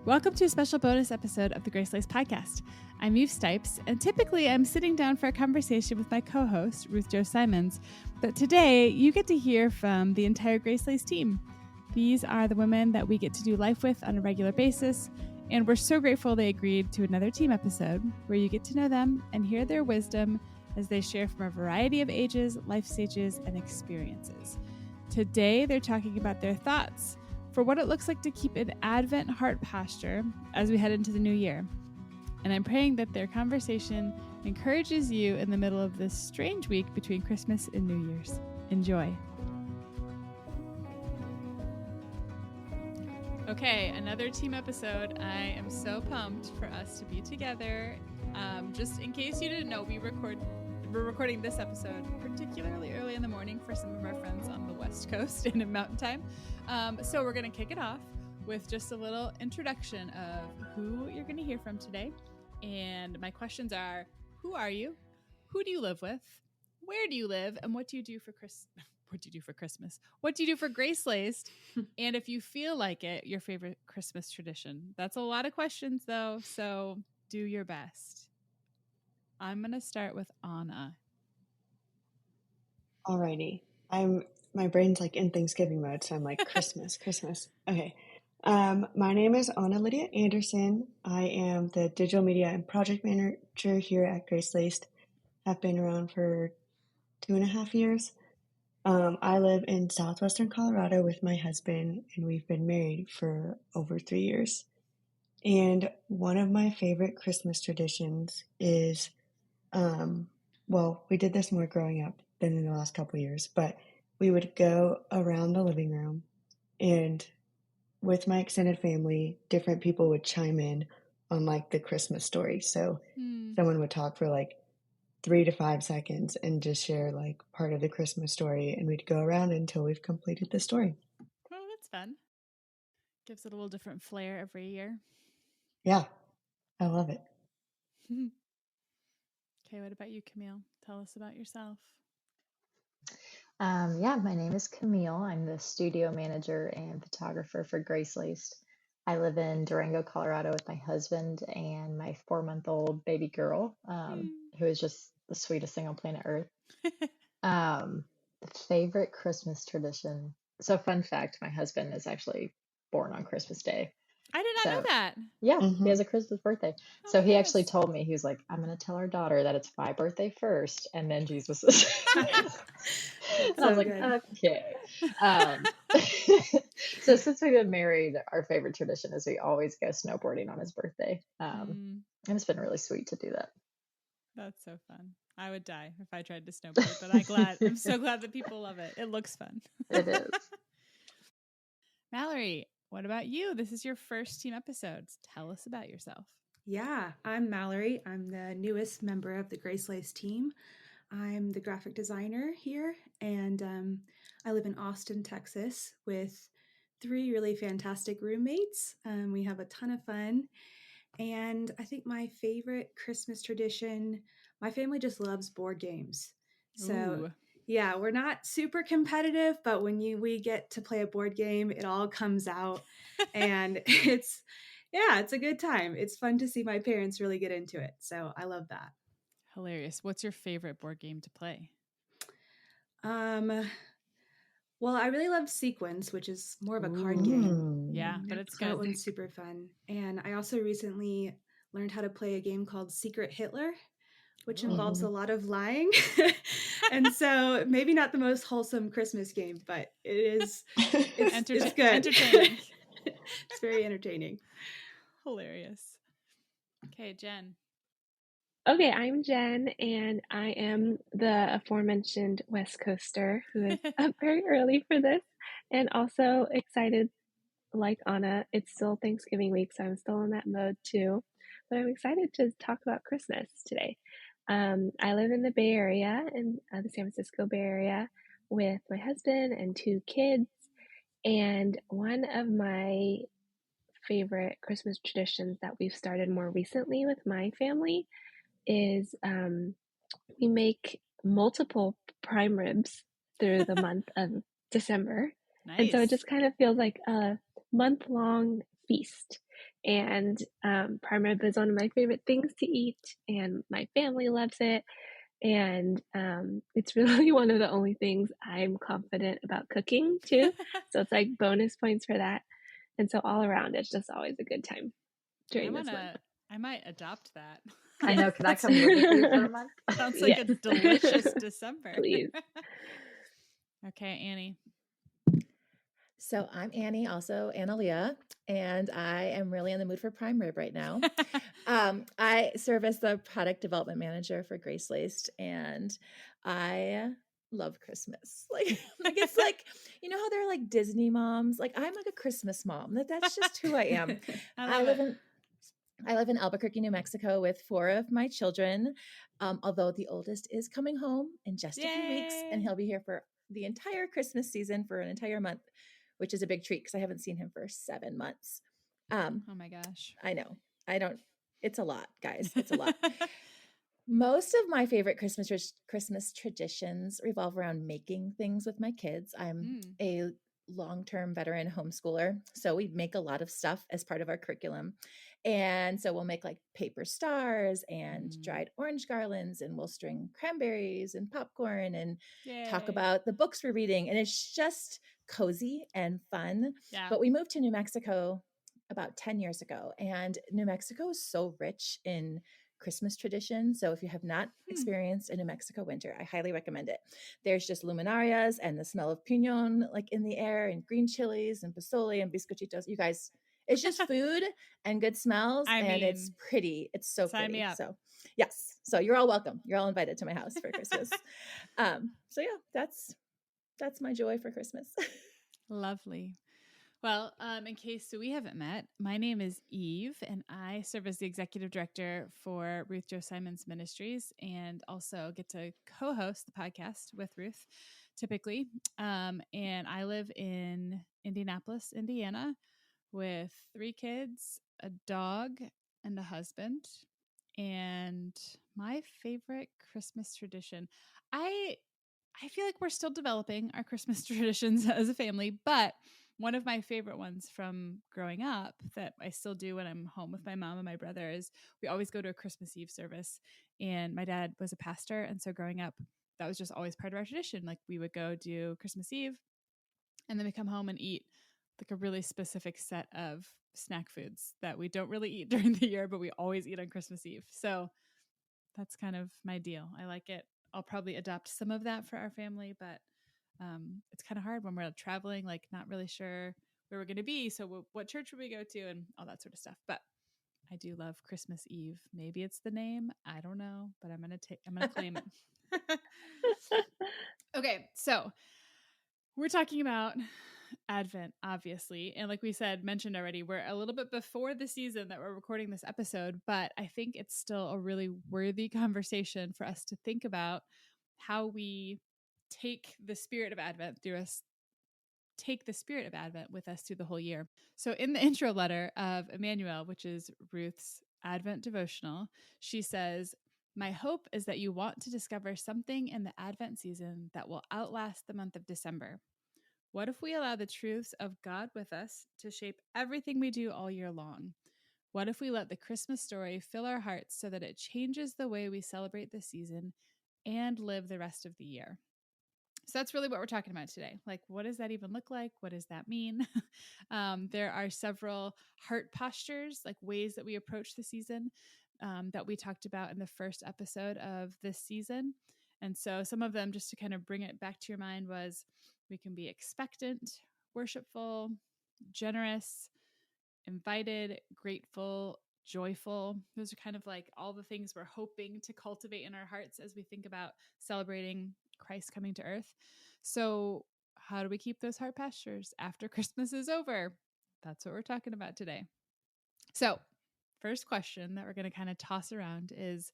Welcome to a special bonus episode of the GraceLaced podcast. I'm Eve Stipes, and typically I'm sitting down for a conversation with my co-host, Ruth Jo Simons. But today, you get to hear from the entire GraceLaced team. These are the women that we get to do life with on a regular basis, and we're so grateful they agreed to another team episode where you get to know them and hear their wisdom as they share from a variety of ages, life stages, and experiences. Today, they're talking about their thoughts for what it looks like to keep an Advent heart posture as we head into the new year. And I'm praying that their conversation encourages you in the middle of this strange week between Christmas and New Year's. Enjoy. Okay, another team episode. I am so pumped for us to be together. Just in case you didn't know, we're recording this episode particularly early in the morning for some of our friends on the West Coast and in Mountain Time. So we're going to kick it off with just a little introduction of who you're going to hear from today. And my questions are, who are you? Who do you live with? Where do you live? And what do you do for Christmas? What do you do for GraceLaced? And if you feel like it, your favorite Christmas tradition. That's a lot of questions though, so do your best. I'm going to start with Anna. Alrighty. My brain's like in Thanksgiving mode, so I'm like, Christmas. Okay. My name is Anna Lydia Anderson. I am the digital media and project manager here at GraceLaced. I've been around for 2.5 years. I live in southwestern Colorado with my husband, and we've been married for over 3 years. And one of my favorite Christmas traditions is, we did this more growing up than in the last couple of years, but we would go around the living room and with my extended family, different people would chime in on like the Christmas story. So someone would talk for like 3 to 5 seconds and just share like part of the Christmas story, and we'd go around until we've completed the story. Oh, that's fun. Gives it a little different flair every year. Yeah, I love it. Okay, what about you, Camille? Tell us about yourself. My name is Camille. I'm the studio manager and photographer for GraceLaced. I live in Durango, Colorado with my husband and my 4-month-old baby girl, who is just the sweetest thing on planet Earth. The favorite Christmas tradition. So fun fact, my husband is actually born on Christmas Day. I did not know that. Yeah, He has a Christmas birthday. Oh, so he actually told me, he was like, I'm going to tell our daughter that it's my birthday first and then Jesus'. And I was like, okay. So since we've been married, our favorite tradition is we always go snowboarding on his birthday. And it's been really sweet to do that. That's so fun. I would die if I tried to snowboard, but I'm so glad that people love it. It looks fun. It is. Mallory, what about you? This is your first team episode. Tell us about yourself. Yeah, I'm Mallory. I'm the newest member of the GraceLaced team. I'm the graphic designer here, and I live in Austin, Texas, with 3 really fantastic roommates. We have a ton of fun, and I think my favorite Christmas tradition, my family just loves board games. So, Ooh. Yeah, we're not super competitive, but when we get to play a board game, it all comes out, and it's a good time. It's fun to see my parents really get into it, so I love that. Hilarious. What's your favorite board game to play? Well, I really love Sequence, which is more of a card game. Yeah, but it's good. That one's super fun. And I also recently learned how to play a game called Secret Hitler, which involves a lot of lying. And so maybe not the most wholesome Christmas game, but it's good. Entertaining. It's very entertaining. Hilarious. Okay, Jen. Okay, I'm Jen, and I am the aforementioned West Coaster who is up very early for this, and also excited, like Anna. It's still Thanksgiving week, so I'm still in that mode too, but I'm excited to talk about Christmas today. I live in the Bay Area, in the San Francisco Bay Area, with my husband and 2 kids, and one of my favorite Christmas traditions that we've started more recently with my family is we make multiple prime ribs through the month of December. Nice. And so it just kind of feels like a month-long feast. And prime rib is one of my favorite things to eat, and my family loves it. And it's really one of the only things I'm confident about cooking too. So it's like bonus points for that. And so all around, it's just always a good time during this month. I might adopt that. I know. Could I come live with you for a month? Sounds like Yes. a delicious December. Please. Okay, Annie. So I'm Annie, also Analia, and I am really in the mood for prime rib right now. I serve as the product development manager for GraceLaced, and I love Christmas. Like it's like, you know how they're like Disney moms? Like I'm like a Christmas mom. That's just who I am. I live in Albuquerque, New Mexico with 4 of my children, although the oldest is coming home in just a few weeks, and he'll be here for the entire Christmas season for an entire month, which is a big treat because I haven't seen him for 7 months. Oh my gosh. I know. It's a lot, guys. It's a lot. Most of my favorite Christmas traditions revolve around making things with my kids. I'm a long-term veteran homeschooler, so we make a lot of stuff as part of our curriculum. And so we'll make like paper stars and dried orange garlands, and we'll string cranberries and popcorn and talk about the books we're reading. And it's just cozy and fun. Yeah. But we moved to New Mexico about 10 years ago, and New Mexico is so rich in Christmas tradition. So if you have not experienced a New Mexico winter, I highly recommend it. There's just luminarias and the smell of pinon like in the air, and green chilies and pozole and bizcochitos. You guys, it's just food and good smells, and it's pretty. It's so pretty. Me up. So yes, so you're all welcome. You're all invited to my house for Christmas. So yeah, that's my joy for Christmas. Lovely. Well, in case we haven't met, my name is Eve, and I serve as the executive director for Ruth Joe Simons Ministries, and also get to co-host the podcast with Ruth, typically. And I live in Indianapolis, Indiana, with 3 kids, a dog, and a husband. And my favorite Christmas tradition, I feel like we're still developing our Christmas traditions as a family, but one of my favorite ones from growing up that I still do when I'm home with my mom and my brother is we always go to a Christmas Eve service. And my dad was a pastor, and so growing up, that was just always part of our tradition. Like we would go do Christmas Eve, and then we come home and eat like a really specific set of snack foods that we don't really eat during the year, but we always eat on Christmas Eve. So that's kind of my deal. I like it. I'll probably adopt some of that for our family, but it's kind of hard when we're traveling, like not really sure where we're going to be. So what church would we go to and all that sort of stuff. But I do love Christmas Eve. Maybe it's the name. I don't know, but I'm going to claim it. Okay. So we're talking about Advent, obviously. And like we mentioned already, we're a little bit before the season that we're recording this episode, but I think it's still a really worthy conversation for us to think about how we take the spirit of Advent with us through the whole year. So in the intro letter of Emmanuel, which is Ruth's Advent devotional, she says, "My hope is that you want to discover something in the Advent season that will outlast the month of December. What if we allow the truths of God with us to shape everything we do all year long? What if we let the Christmas story fill our hearts so that it changes the way we celebrate the season and live the rest of the year?" So that's really what we're talking about today. Like, what does that even look like? What does that mean? There are several heart postures, like ways that we approach the season that we talked about in the first episode of this season. And so some of them, just to kind of bring it back to your mind, was we can be expectant, worshipful, generous, invited, grateful, joyful. Those are kind of like all the things we're hoping to cultivate in our hearts as we think about celebrating Christ coming to earth. So how do we keep those heart postures after Christmas is over? That's what we're talking about today. So first question that we're going to kind of toss around is,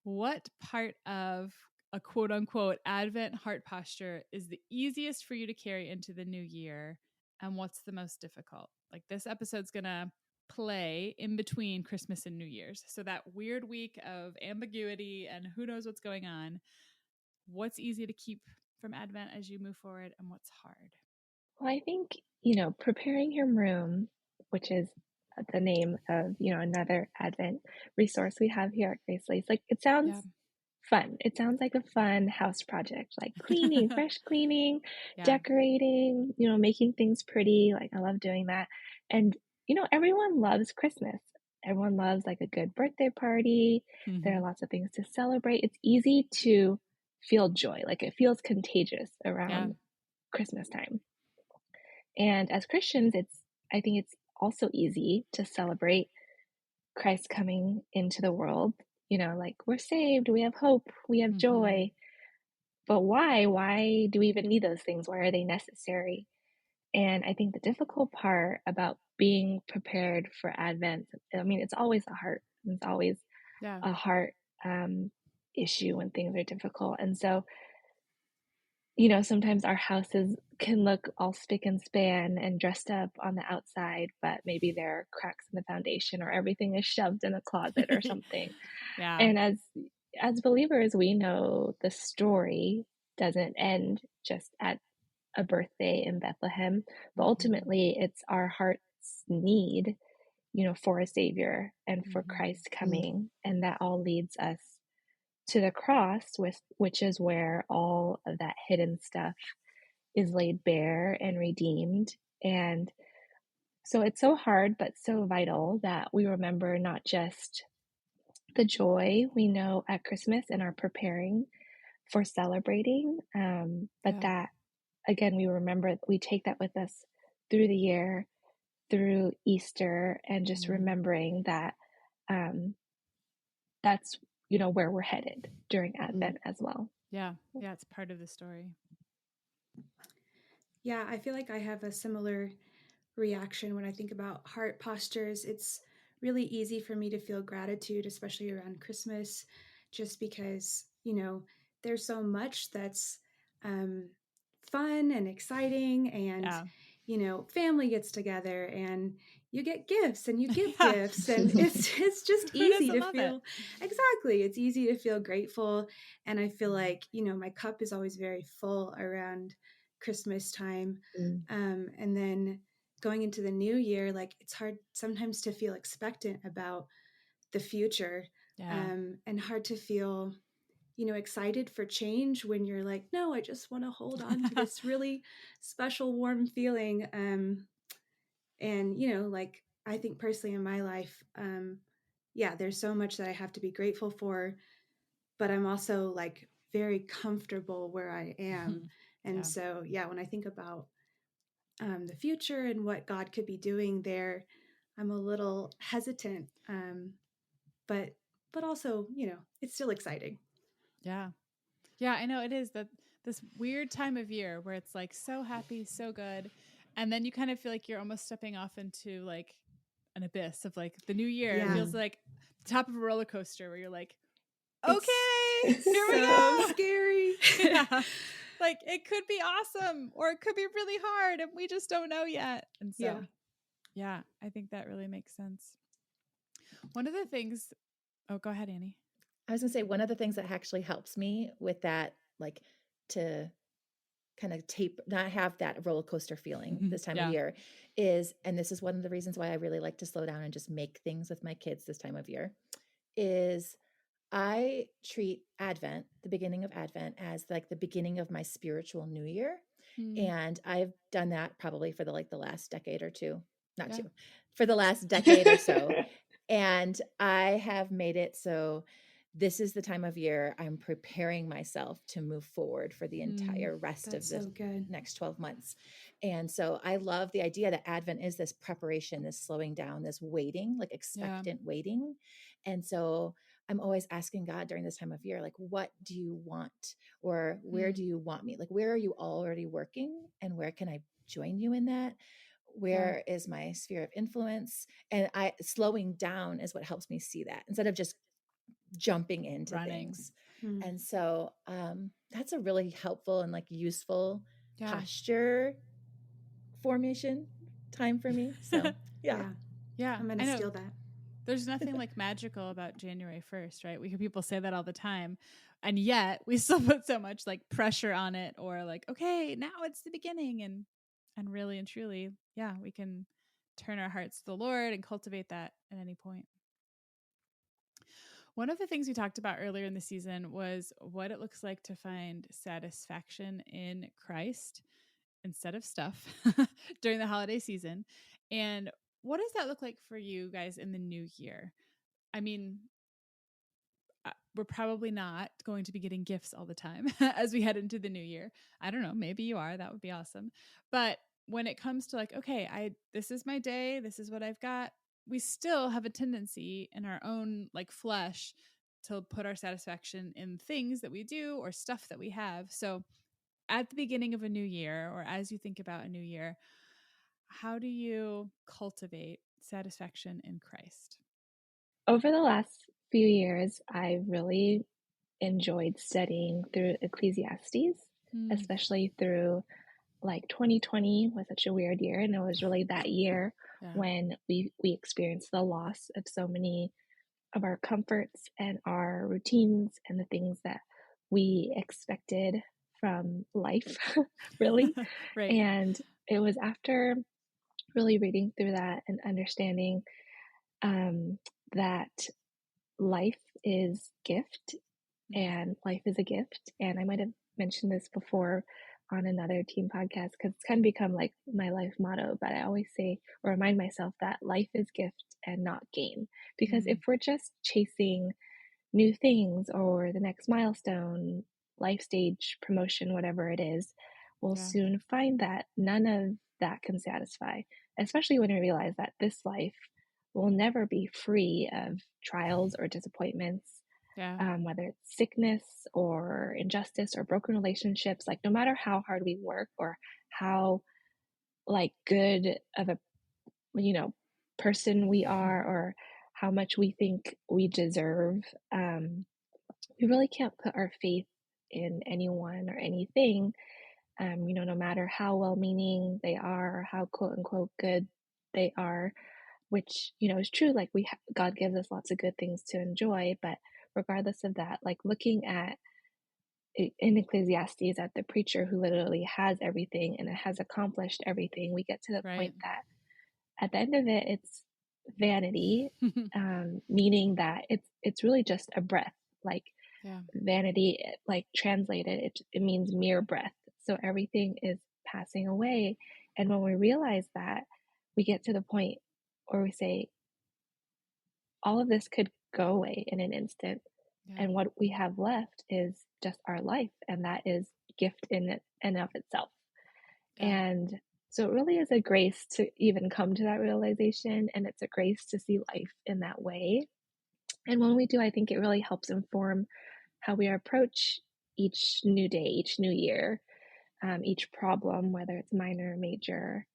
what part of a quote unquote Advent heart posture is the easiest for you to carry into the new year? And what's the most difficult? Like, this episode's going to play in between Christmas and New Year's. So that weird week of ambiguity and who knows what's going on. What's easy to keep from Advent as you move forward, and what's hard? Well, I think, preparing your room which is the name of, another Advent resource we have here at GraceLaced. Like, it sounds fun. It sounds like a fun house project, like cleaning, fresh cleaning, decorating, making things pretty. Like, I love doing that. And, everyone loves Christmas. Everyone loves like a good birthday party. There are lots of things to celebrate. It's easy to feel joy. Like, it feels contagious around Christmas time. And as Christians, I think it's also easy to celebrate Christ coming into the world. Like, we're saved, we have hope, we have joy. But why? Why do we even need those things? Why are they necessary? And I think the difficult part about being prepared for Advent, I mean, it's always a heart. It's always a heart issue when things are difficult. And so, sometimes our houses can look all spick and span and dressed up on the outside, but maybe there are cracks in the foundation or everything is shoved in a closet or something. And as believers, we know the story doesn't end just at a birthday in Bethlehem, but ultimately it's our heart's need, for a savior and for Christ coming. And that all leads us to the cross, which is where all of that hidden stuff is laid bare and redeemed. And so it's so hard, but so vital that we remember not just the joy we know at Christmas and are preparing for celebrating, but that, again, we take that with us through the year, through Easter, and just remembering that that's where we're headed during Advent as well. Yeah, it's part of the story. Yeah, I feel like I have a similar reaction when I think about heart postures. It's really easy for me to feel gratitude, especially around Christmas, just because, there's so much that's fun and exciting, and family gets together and you get gifts and you give gifts, and it's just easy to feel exactly. It's easy to feel grateful, and I feel like my cup is always very full around Christmas time, and then going into the new year, like, it's hard sometimes to feel expectant about the future, and hard to feel excited for change when you're like, no, I just want to hold on to this really special, warm feeling. And, like, I think personally in my life, there's so much that I have to be grateful for, but I'm also like very comfortable where I am. And so, when I think about the future and what God could be doing there, I'm a little hesitant. But also, it's still exciting. Yeah, I know it is this weird time of year where it's like so happy, so good. And then you kind of feel like you're almost stepping off into like an abyss of like the new year. It feels like the top of a roller coaster where you're like, okay, here we go. Scary. Like, it could be awesome or it could be really hard and we just don't know yet. And so, I think that really makes sense. One of the things, go ahead, Annie. I was going to say, one of the things that actually helps me with that, like to kind of not have that roller coaster feeling this time of year is, and this is one of the reasons why I really like to slow down and just make things with my kids this time of year, is I treat Advent, the beginning of Advent, as like the beginning of my spiritual new year. And I've done that probably for the last decade or two, for the last decade or so. And I have made it so this is the time of year I'm preparing myself to move forward for the entire rest of the next 12 months. And so I love the idea that Advent is this preparation, this slowing down, this waiting, like expectant waiting. And so I'm always asking God during this time of year, like, what do you want? Or where do you want me? Like, where are you already working? And where can I join you in that? Where is my sphere of influence? And slowing down is what helps me see that instead of just jumping into things. And so that's a really helpful and like useful posture formation time for me. So yeah. I'm going to steal that. There's nothing like magical about January 1st, right? We hear people say that all the time. And yet we still put so much like pressure on it, or like, okay, now it's the beginning. And really and truly, we can turn our hearts to the Lord and cultivate that at any point. One of the things we talked about earlier in the season was what it looks like to find satisfaction in Christ instead of stuff during the holiday season. And what does that look like for you guys in the new year? I mean, we're probably not going to be getting gifts all the time as we head into the new year. I don't know, maybe you are. That would be awesome. But when it comes to like, okay, this is my day, this is what I've got, we still have a tendency in our own like flesh to put our satisfaction in things that we do or stuff that we have. So at the beginning of a new year, or as you think about a new year, how do you cultivate satisfaction in Christ? Over the last few years, I really enjoyed studying through Ecclesiastes, especially through like 2020 was such a weird year. And it was really that year when we experienced the loss of so many of our comforts and our routines and the things that we expected from life, really. Right. And it was after really reading through that and understanding that life is gift and life is a gift. And I might have mentioned this before on another team podcast because it's kind of become like my life motto, but I always say or remind myself that life is gift and not gain. Because if we're just chasing new things or the next milestone, life stage, promotion, whatever it is, we'll soon find that none of that can satisfy, especially when we realize that this life will never be free of trials or disappointments. Whether it's sickness or injustice or broken relationships, like no matter how hard we work or how like good of a person we are or how much we think we deserve, we really can't put our faith in anyone or anything, no matter how well-meaning they are or how quote unquote good they are, which is true. Like God gives us lots of good things to enjoy, but regardless of that, like looking at in Ecclesiastes at the preacher who literally has everything and has accomplished everything, we get to the point that at the end of it, it's vanity, meaning that it's really just a breath. Like vanity, like translated, it means mere breath. So everything is passing away. And when we realize that, we get to the point where we say, all of this could go away in an instant. And what we have left is just our life. And that is gift in it and of itself. And so it really is a grace to even come to that realization. And it's a grace to see life in that way. And when we do, I think it really helps inform how we approach each new day, each new year, each problem, whether it's minor or major,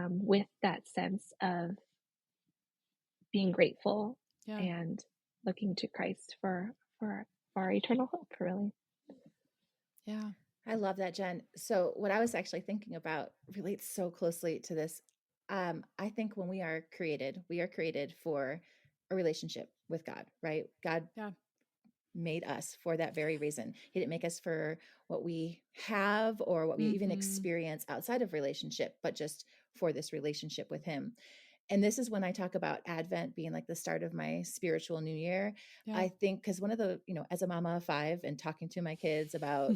with that sense of being grateful and looking to Christ for our eternal hope, really. Yeah. I love that, Jen. So what I was actually thinking about relates so closely to this. I think when we are created for a relationship with God, right? God made us for that very reason. He didn't make us for what we have or what we even experience outside of relationship, but just for this relationship with him. And this is when I talk about Advent being like the start of my spiritual new year. I think because one of the, as a mama of 5 and talking to my kids about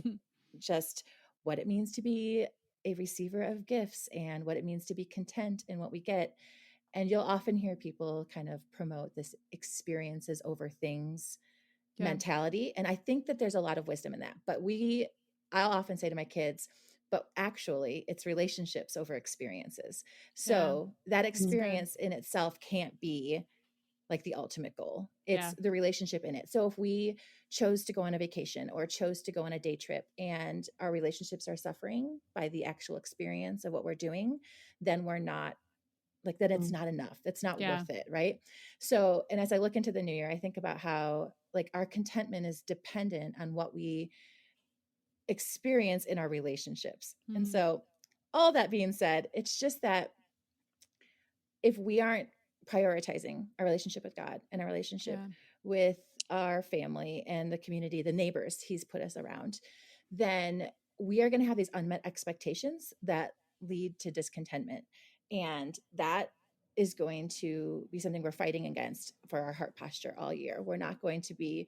just what it means to be a receiver of gifts and what it means to be content in what we get. And you'll often hear people kind of promote this experiences over things mentality. And I think that there's a lot of wisdom in that. But I'll often say to my kids, but actually it's relationships over experiences. So that experience in itself can't be like the ultimate goal. It's the relationship in it. So if we chose to go on a vacation or chose to go on a day trip and our relationships are suffering by the actual experience of what we're doing, then we're not like that. It's not enough. It's not worth it. Right. So, and as I look into the new year, I think about how like our contentment is dependent on what we experience in our relationships. And so all that being said, it's just that if we aren't prioritizing our relationship with God and our relationship with our family and the community, the neighbors he's put us around, then we are going to have these unmet expectations that lead to discontentment. And that is going to be something we're fighting against for our heart posture all year. We're not going to be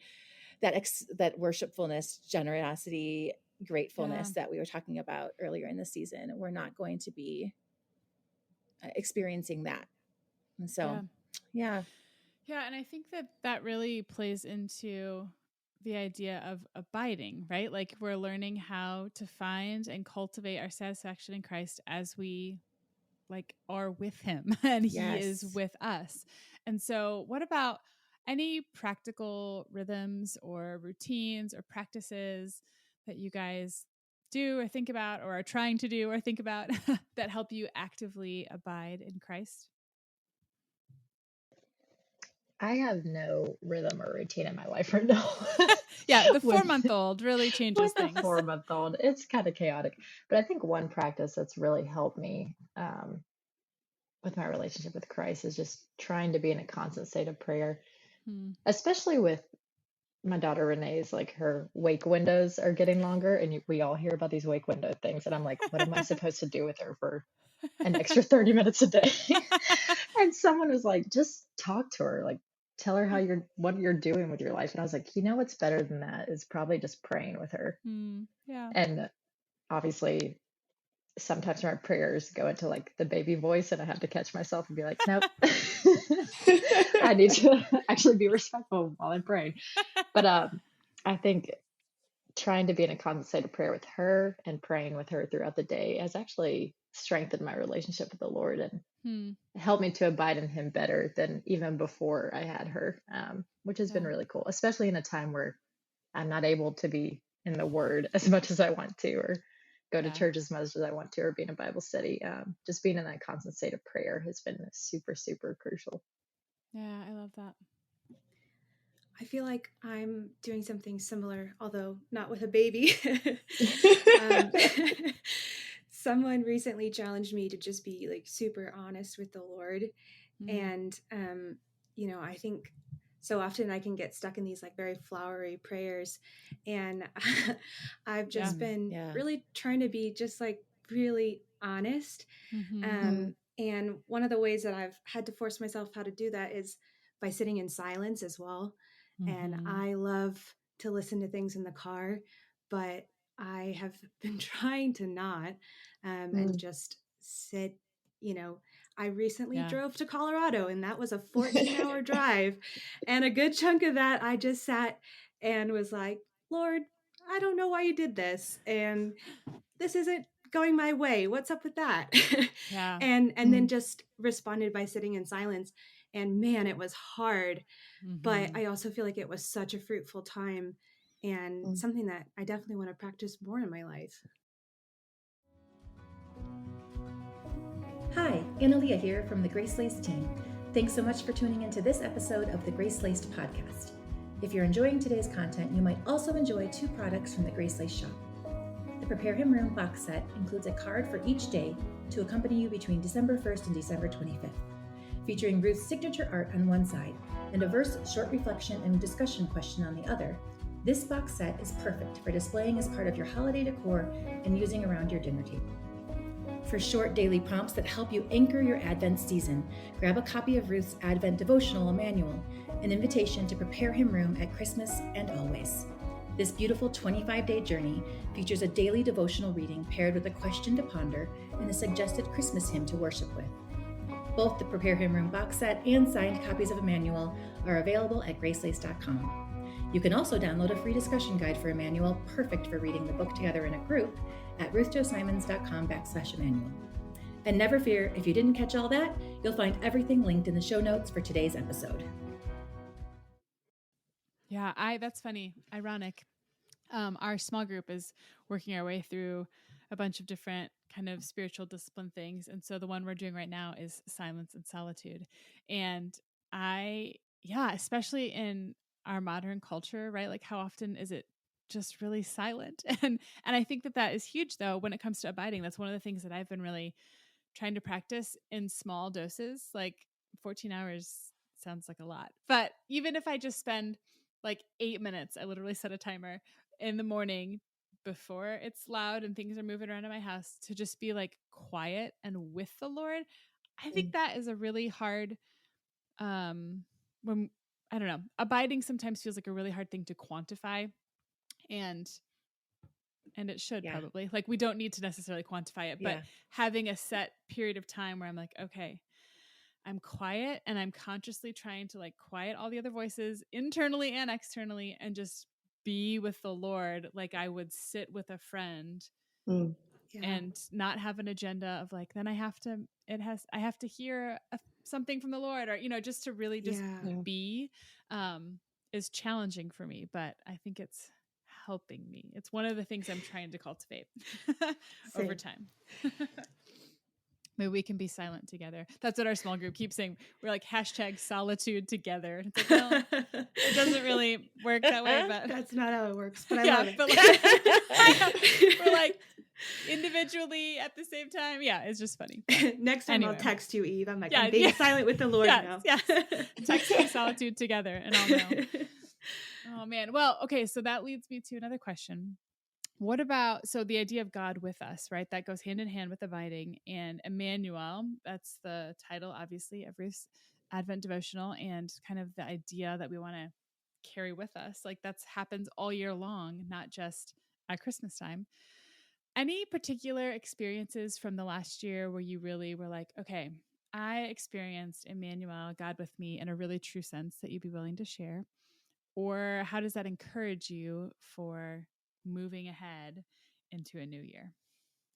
that worshipfulness, generosity, gratefulness that we were talking about earlier in the season. We're not going to be experiencing that. And so, yeah. And I think that really plays into the idea of abiding, right? Like we're learning how to find and cultivate our satisfaction in Christ as we like are with him and he is with us. And so what about any practical rhythms or routines or practices that you guys do or think about or are trying to do or think about that help you actively abide in Christ? I have no rhythm or routine in my life right now. The 4-month-old really changes with things. The 4-month-old, it's kind of chaotic. But I think one practice that's really helped me with my relationship with Christ is just trying to be in a constant state of prayer, especially with my daughter Renee's, like her wake windows are getting longer, and we all hear about these wake window things. And I'm like, what am I supposed to do with her for an extra 30 minutes a day? And someone was like, just talk to her, like tell her what you're doing with your life. And I was like, what's better than that is probably just praying with her. And obviously sometimes my prayers go into like the baby voice, and I have to catch myself and be like, nope. I need to actually be respectful while I'm praying. But I think trying to be in a constant state of prayer with her and praying with her throughout the day has actually strengthened my relationship with the Lord and helped me to abide in him better than even before I had her, which has been really cool, especially in a time where I'm not able to be in the Word as much as I want to, or go to church as much as I want to, or be in a Bible study. Just being in that constant state of prayer has been super, super crucial. Yeah, I love that. I feel like I'm doing something similar, although not with a baby. Someone recently challenged me to just be like super honest with the Lord. And, I think so often I can get stuck in these like very flowery prayers. And I've just been really trying to be just like really honest. And one of the ways that I've had to force myself how to do that is by sitting in silence as well. And I love to listen to things in the car, but I have been trying to not and just sit. I recently drove to Colorado, and that was a 14-hour drive. And a good chunk of that, I just sat and was like, Lord, I don't know why you did this. And this isn't going my way. What's up with that? And then just responded by sitting in silence. And man, it was hard. But I also feel like it was such a fruitful time and something that I definitely want to practice more in my life. Hi, Analia here from the GraceLaced Team. Thanks so much for tuning into this episode of the GraceLaced podcast. If you're enjoying today's content, you might also enjoy 2 products from the GraceLaced shop. The Prepare Him Room box set includes a card for each day to accompany you between December 1st and December 25th, featuring Ruth's signature art on one side and a verse, short reflection, and discussion question on the other. This box set is perfect for displaying as part of your holiday decor and using around your dinner table. For short daily prompts that help you anchor your Advent season, grab a copy of Ruth's Advent Devotional Emmanuel, an invitation to prepare him room at Christmas and always. This beautiful 25-day journey features a daily devotional reading paired with a question to ponder and a suggested Christmas hymn to worship with. Both the Prepare Him Room box set and signed copies of Emmanuel are available at GraceLaced.com. You can also download a free discussion guide for Emmanuel, perfect for reading the book together in a group, at ruthjosimons.com/Emmanuel. And never fear, if you didn't catch all that, you'll find everything linked in the show notes for today's episode. Yeah, that's funny. Ironic. Our small group is working our way through a bunch of different kind of spiritual discipline things. And so the one we're doing right now is silence and solitude. And especially in our modern culture, right? Like how often is it just really silent? And I think that is huge though, when it comes to abiding. That's one of the things that I've been really trying to practice in small doses. Like 14 hours sounds like a lot, but even if I just spend like 8 minutes, I literally set a timer in the morning before it's loud and things are moving around in my house to just be like quiet and with the Lord. I think that is a really hard, when, I don't know, abiding sometimes feels like a really hard thing to quantify, and it should probably, like, we don't need to necessarily quantify it, but having a set period of time where I'm like, okay, I'm quiet and I'm consciously trying to like quiet all the other voices internally and externally and just be with the Lord like I would sit with a friend. And not have an agenda of like, then I have to hear something from the Lord, or, just to really just be, is challenging for me, but I think it's helping me. It's one of the things I'm trying to cultivate over time. Maybe we can be silent together. That's what our small group keeps saying. We're like #solitude together. It's like, well, it doesn't really work that way, but that's not how it works. But I love it. But like, we're like individually at the same time. Yeah, it's just funny. Next time I'll text you, Eve. I'm like, I'm being silent with the Lord now. Yes. Text me solitude together, and I'll know. Oh man. Well, okay. So that leads me to another question. What about, so the idea of God with us, right? That goes hand in hand with abiding, and Emmanuel, that's the title, obviously, of Ruth's Advent devotional, and kind of the idea that we want to carry with us. Like that's happens all year long, not just at Christmas time. Any particular experiences from the last year where you really were like, okay, I experienced Emmanuel, God with me, in a really true sense that you'd be willing to share? Or how does that encourage you for moving ahead into a new year?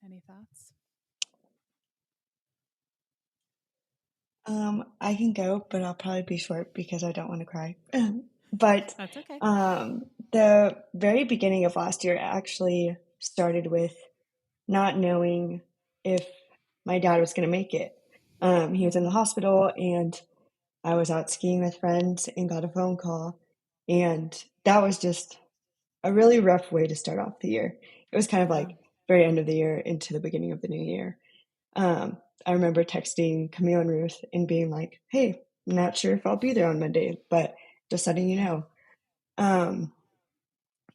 Any thoughts? I can go, but I'll probably be short because I don't want to cry. But that's okay. The very beginning of last year actually started with not knowing if my dad was going to make it. He was in the hospital, and I was out skiing with friends and got a phone call, and that was just a really rough way to start off the year. It was kind of like very end of the year into the beginning of the new year. I remember texting Camille and Ruth and being like, hey, I'm not sure if I'll be there on Monday, but just letting you know.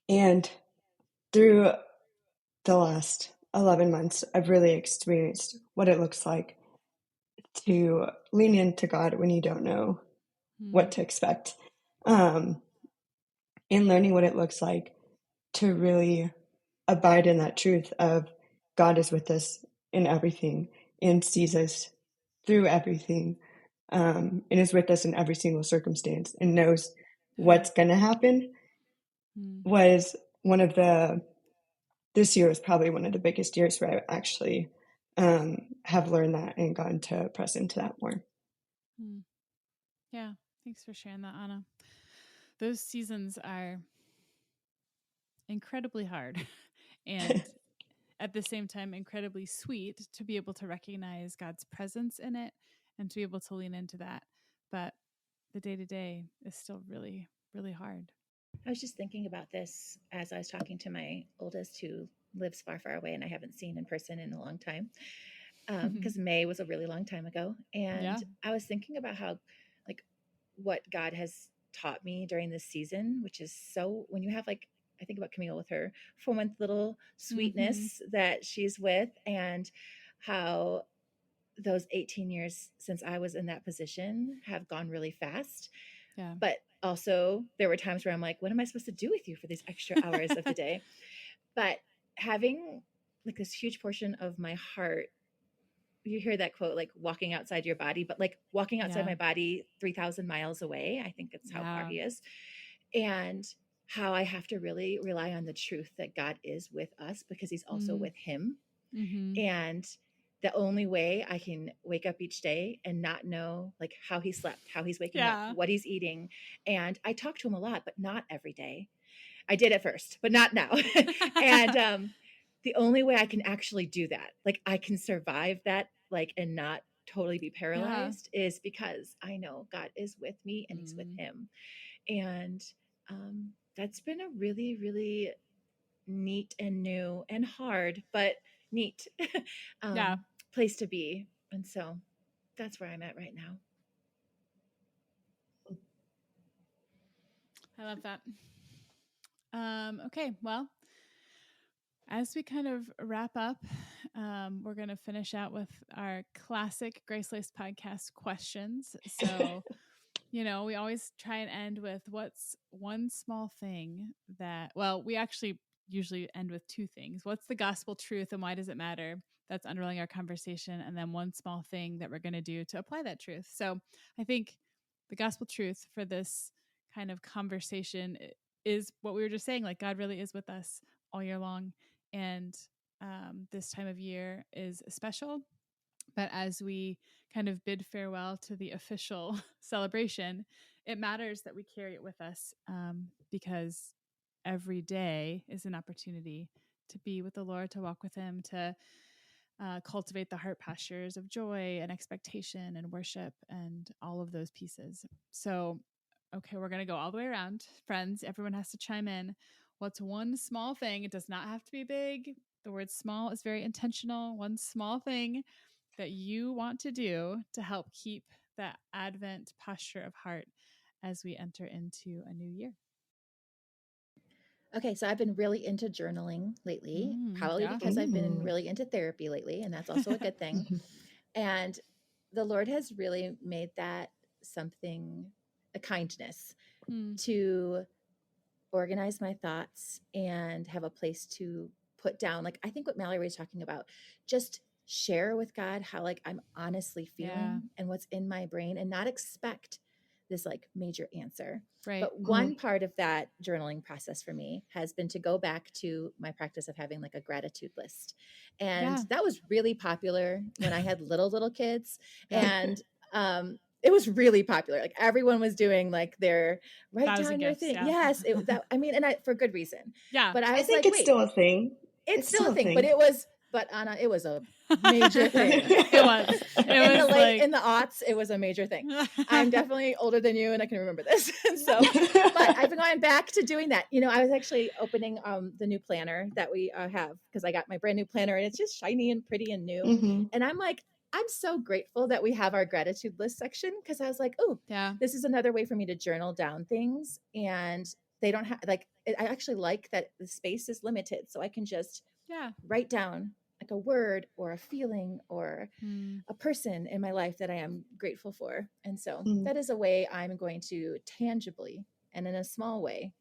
And through the last 11 months, I've really experienced what it looks like to lean into God when you don't know what to expect. And learning what it looks like to really abide in that truth of God is with us in everything and sees us through everything, and is with us in every single circumstance and knows what's going to happen, was one of this year was probably one of the biggest years where I actually have learned that and gotten to press into that more. Yeah, thanks for sharing that, Anna. Those seasons are incredibly hard and at the same time incredibly sweet to be able to recognize God's presence in it and to be able to lean into that. But the day-to-day is still really, really hard. I was just thinking about this as I was talking to my oldest, who lives far, far away and I haven't seen in person in a long time, because May was a really long time ago. And I was thinking about how, like, what God has taught me during this season, which is so, when you have, like, I think about Camille with her 4-month little sweetness that she's with, and how those 18 years since I was in that position have gone really fast. But also there were times where I'm like, what am I supposed to do with you for these extra hours of the day? But having like this huge portion of my heart, you hear that quote, like walking outside your body, but like walking outside my body 3,000 miles away. I think it's how far he is. And how I have to really rely on the truth that God is with us because he's also with him. And the only way I can wake up each day and not know like how he slept, how he's waking up, what he's eating. And I talk to him a lot, but not every day. I did at first, but not now. And the only way I can actually do that, like I can survive that, like, and not totally be paralyzed is because I know God is with me and he's with him. And that's been a really, really neat and new and hard, but neat place to be. And so that's where I'm at right now. I love that. Okay, well, as we kind of wrap up we're going to finish out with our classic GraceLaced podcast questions. So, we always try and end with what's one small thing that, we actually usually end with two things. What's the gospel truth and why does it matter? That's underlying our conversation. And then one small thing that we're going to do to apply that truth. So I think the gospel truth for this kind of conversation is what we were just saying, like God really is with us all year long. And this time of year is special. But as we kind of bid farewell to the official celebration, it matters that we carry it with us because every day is an opportunity to be with the Lord, to walk with him, to cultivate the heart postures of joy and expectation and worship and all of those pieces. So, okay, we're going to go all the way around. Friends, everyone has to chime in. What's one small thing? It does not have to be big. The word small is very intentional. One small thing that you want to do to help keep that Advent posture of heart as we enter into a new year. Okay, so I've been really into journaling lately, probably Yeah. because I've been really into therapy lately, and that's also a good thing. And the Lord has really made that something, a kindness to organize my thoughts and have a place to put down. Like, I think what Mallory was talking about, just share with God how like I'm honestly feeling and what's in my brain and not expect this like major answer. Right. But one part of that journaling process for me has been to go back to my practice of having like a gratitude list. And that was really popular when I had little kids. And it was really popular. Like everyone was doing like their write down your thing. Yes. For good reason. Yeah. But I was think like, it's still a thing. It's still a thing. But Anna, it was a major thing. It was in the aughts, it was a major thing. I'm definitely older than you and I can remember this. And so, but I've been going back to doing that. I was actually opening the new planner that we have because I got my brand new planner and it's just shiny and pretty and new. And I'm like, I'm so grateful that we have our gratitude list section because I was like, oh, this is another way for me to journal down things. And they don't have I actually like that the space is limited. So I can just write down like a word or a feeling or a person in my life that I am grateful for. And so that is a way I'm going to tangibly and in a small way,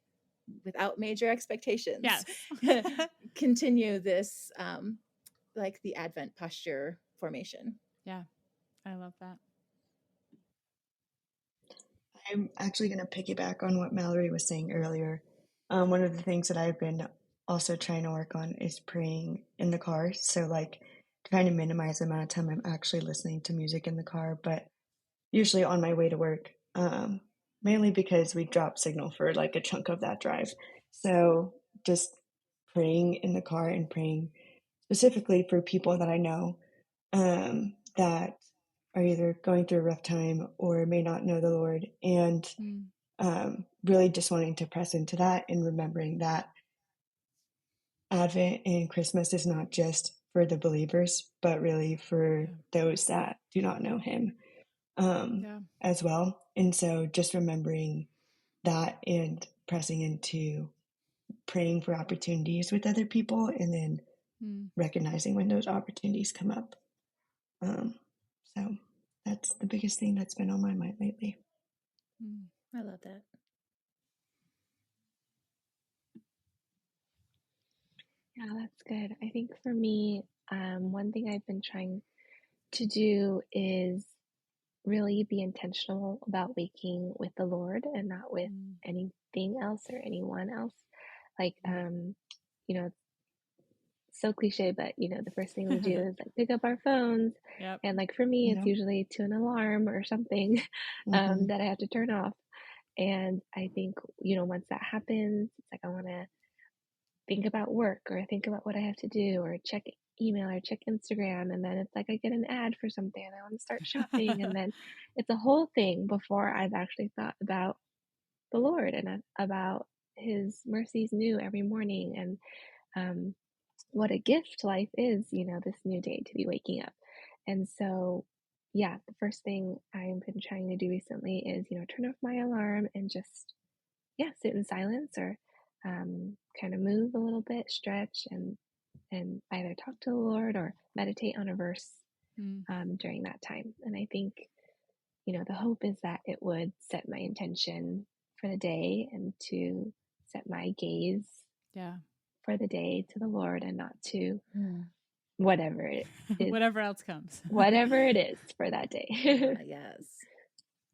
without major expectations, continue this like the Advent posture formation. Yeah, I love that. I'm actually going to piggyback on what Mallory was saying earlier. One of the things that I've been also trying to work on is praying in the car. So like trying to minimize the amount of time I'm actually listening to music in the car, but usually on my way to work, mainly because we drop signal for like a chunk of that drive. So just praying in the car and praying specifically for people that I know that are either going through a rough time or may not know the Lord, and really just wanting to press into that and remembering that Advent and Christmas is not just for the believers, but really for those that do not know him as well. And so just remembering that and pressing into praying for opportunities with other people and then recognizing when those opportunities come up. So that's the biggest thing that's been on my mind lately. I love that. Yeah, that's good. I think for me, one thing I've been trying to do is really be intentional about waking with the Lord and not with anything else or anyone else. Like, it's so cliche, but the first thing we do is like pick up our phones. And like for me, it's usually to an alarm or something that I have to turn off. And I think, once that happens, it's like I want to think about work or think about what I have to do or check email or check Instagram. And then it's like I get an ad for something and I want to start shopping. And then it's a whole thing before I've actually thought about the Lord and about his mercies new every morning. And what a gift life is, this new day to be waking up. And so, the first thing I've been trying to do recently is, turn off my alarm and just, sit in silence or kind of move a little bit, stretch and and either talk to the Lord or meditate on a verse during that time. And I think, the hope is that it would set my intention for the day and to set my gaze for the day to the Lord and not to whatever it is. Whatever else comes. Whatever it is for that day. Yes.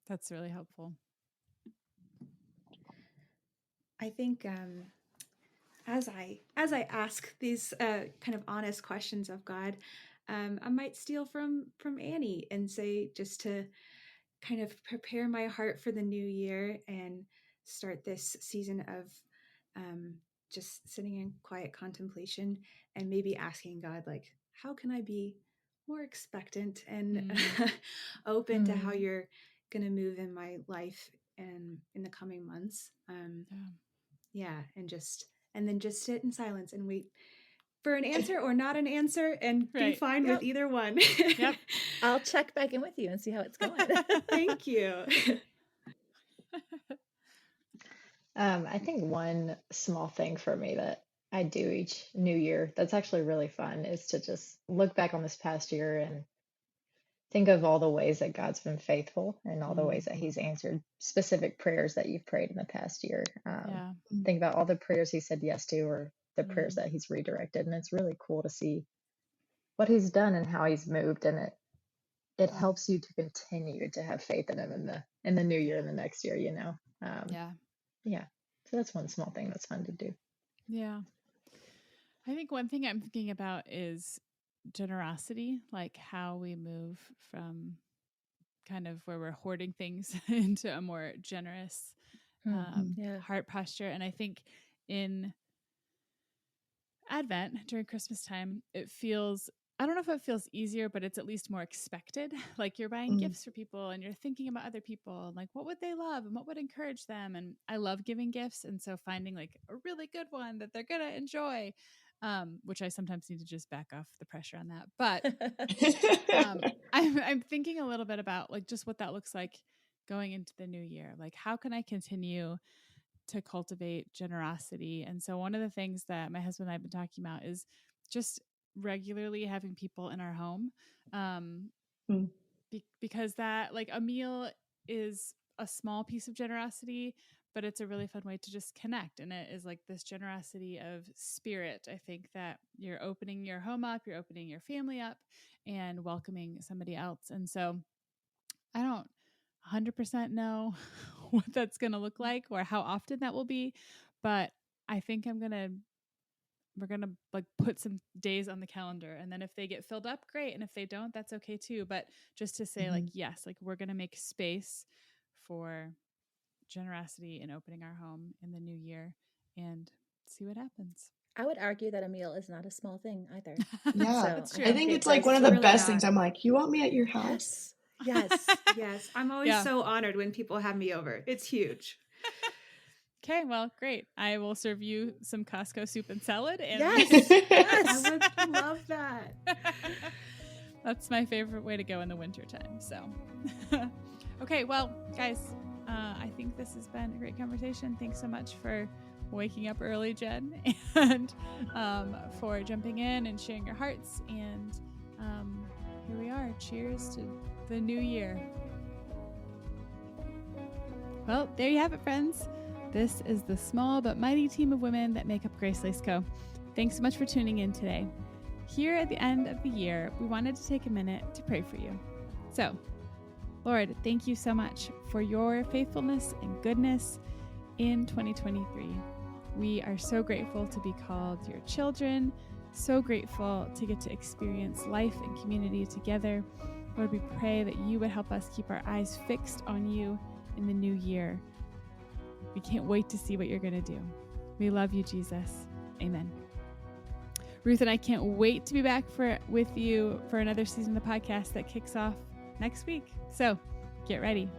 That's really helpful. I think as I ask these kind of honest questions of God, I might steal from Annie and say, just to kind of prepare my heart for the new year and start this season of just sitting in quiet contemplation and maybe asking God, like, how can I be more expectant and open to how you're going to move in my life and in the coming months. And then just sit in silence and wait for an answer or not an answer, and be fine with either one. Yep. I'll check back in with you and see how it's going. Thank you. I think one small thing for me that I do each new year that's actually really fun is to just look back on this past year and think of all the ways that God's been faithful and all the ways that He's answered specific prayers that you've prayed in the past year. Think about all the prayers He said yes to, or the prayers that He's redirected. And it's really cool to see what He's done and how He's moved. And it helps you to continue to have faith in Him in the new year and the next year, Yeah. So that's one small thing that's fun to do. Yeah. I think one thing I'm thinking about is generosity, like how we move from kind of where we're hoarding things into a more generous heart posture. And I think in Advent, during Christmas time, it feels, I don't know if it feels easier, but it's at least more expected. Like you're buying gifts for people and you're thinking about other people and like, what would they love and what would encourage them? And I love giving gifts. And so finding like a really good one that they're going to enjoy, which I sometimes need to just back off the pressure on that. But I'm thinking a little bit about like just what that looks like going into the new year. Like, how can I continue to cultivate generosity? And so one of the things that my husband and I have been talking about is just regularly having people in our home, because that, like, a meal is a small piece of generosity, but it's a really fun way to just connect. And it is like this generosity of spirit. I think that you're opening your home up, you're opening your family up and welcoming somebody else. And so I don't 100% know what that's going to look like or how often that will be, but I think we're going to like put some days on the calendar, and then if they get filled up, great. And if they don't, that's okay too. But just to say like, yes, like we're going to make space for generosity and opening our home in the new year and see what happens. I would argue that a meal is not a small thing either. Yeah, So that's true. I think it's like one of the best things. I'm like, you want me at your house? Yes. I'm always so honored when people have me over. It's huge. Okay, well, great. I will serve you some Costco soup and salad. And Yes. I would love that. That's my favorite way to go in the wintertime. So, okay, well, guys, I think this has been a great conversation. Thanks so much for waking up early, Jen, and for jumping in and sharing your hearts. And here we are. Cheers to the new year. Well, there you have it, friends. This is the small but mighty team of women that make up GraceLaced Co. Thanks so much for tuning in today. Here at the end of the year, we wanted to take a minute to pray for you. So, Lord, thank you so much for your faithfulness and goodness in 2023. We are so grateful to be called your children, so grateful to get to experience life and community together. Lord, we pray that you would help us keep our eyes fixed on you in the new year. We can't wait to see what you're going to do. We love you, Jesus. Amen. Ruth and I can't wait to be back with you for another season of the podcast that kicks off next week. So get ready.